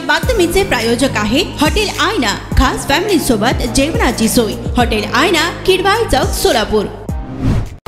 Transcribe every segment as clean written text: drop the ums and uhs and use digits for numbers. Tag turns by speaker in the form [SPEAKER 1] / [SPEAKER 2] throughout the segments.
[SPEAKER 1] बातमीचे प्रायोजक आहे हॉटेल आयना। खास फॅमिली सोबत जेवणाची सोय। हॉटेल आयना, किडवाई चौक, सोलापूर।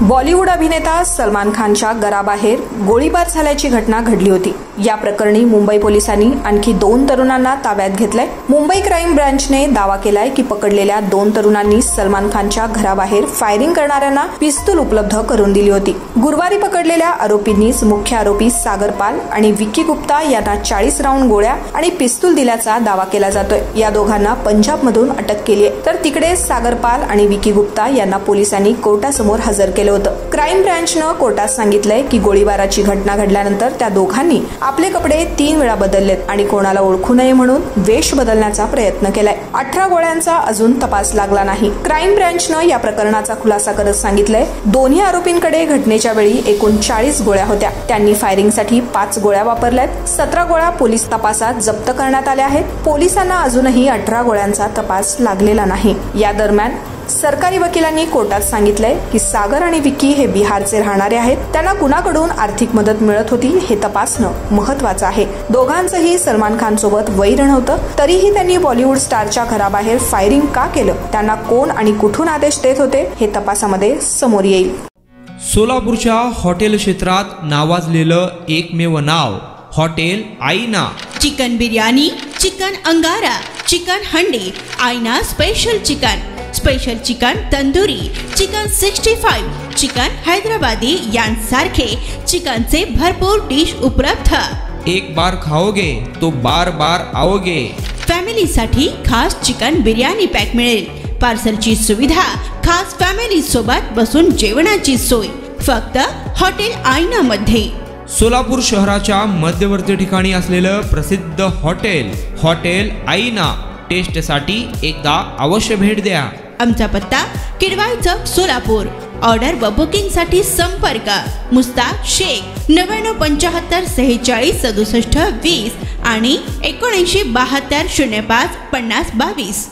[SPEAKER 2] बॉलिवूड अभिनेता सलमान खानच्या घराबाहेर गोळीबार झाल्याची घटना घडली होती। या प्रकरणी मुंबई पोलिसांनी आणखी 2 तरुणांना ताब्यात घेतलंय। मुंबई क्राईम ब्रांचने दावा केलाय की पकडलेल्या 2 तरुणांनी सलमान खानच्या घराबाहेर फायरिंग करणाऱ्यांना पिस्तूल उपलब्ध करून दिली होती। गुरुवारी पकडलेल्या आरोपींनीच मुख्य आरोपी सागर पाल आणि विक्की गुप्ता यांना 40 राऊंड गोळ्या आणि पिस्तूल दिल्याचा दावा केला जातोय। या दोघांना पंजाबमधून अटक केली आहे, तर तिकडे सागर पाल आणि विक्की गुप्ता यांना पोलिसांनी कोर्टासमोर हजर केलं होतं। क्राईम ब्रांचनं कोर्टात सांगितलंय की गोळीबाराची घटना घडल्यानंतर त्या दोघांनी आपले कपडे 3 वेळा बदललेत आणि कोणाला ओळखू नये म्हणून वेश बदलण्याचा प्रयत्न केलाय। 18 गोळ्यांचा अजून तपास लागला नाही। क्राईम ब्रांचनं या प्रकरणाचा खुलासा करत सांगितलंय, दोन्ही आरोपींकडे घटनेच्या वेळी एकूण 40 गोळ्या होत्या। त्यांनी फायरिंगसाठी 5 गोळ्या वापरल्यात। 17 गोळ्या पोलीस तपासात जप्त करण्यात आल्या आहेत। पोलिसांना अजूनही 18 गोळ्यांचा तपास लागलेला नाही। या दरम्यान सरकारी वकिलांनी कोर्टात सांगितलंय की सागर आणि विक्की हे बिहारचे राहणारे आहेत। त्यांना कुणाकडून आर्थिक मदत मिळत होती हे तपासणं महत्त्वाचं आहे। दोघांचंही सलमान खान सोबत वैर नव्हतं, तरीही त्यांनी बॉलिवूड स्टारच्या घराबाहेर फायरिंग का केलं, त्यांना कोण आणि कुठून आदेश देत होते हे तपासामध्ये समोर येईल।
[SPEAKER 3] सोलापूरच्या हॉटेल क्षेत्रात नावाजलेलं एकमेव नाव हॉटेल आईना।
[SPEAKER 1] चिकन बिर्याणी, चिकन अंगारा, चिकन हंडी, आईना special chicken, special chicken tandoori, chicken 65, chicken Hyderabadi यांसारखे चिकनचे भरपूर डिश उपलब्ध।
[SPEAKER 3] एक बार खाओगे तो बार बार आओगे।
[SPEAKER 1] फॅमिलीसाठी खास चिकन बिर्याणी पॅक मिळेल। पार्सलची सुविधा, खास फॅमिली सोबत बसून जेवणाची सोय फक्त हॉटेल आईना मध्ये।
[SPEAKER 3] सोलापूर शहराच्या मध्यवर्ती ठिकाणी असलेलं प्रसिद्ध हॉटेल आईना टेस्टसाठी एकदा अवश्य भेट द्या।
[SPEAKER 1] आमचा पत्ता किडवाई चौक, सोलापूर। ऑर्डर व बुकिंग साठी संपर्क मुस्ताक शेख 9975 46 67 20 आणि 7972 05 50 22।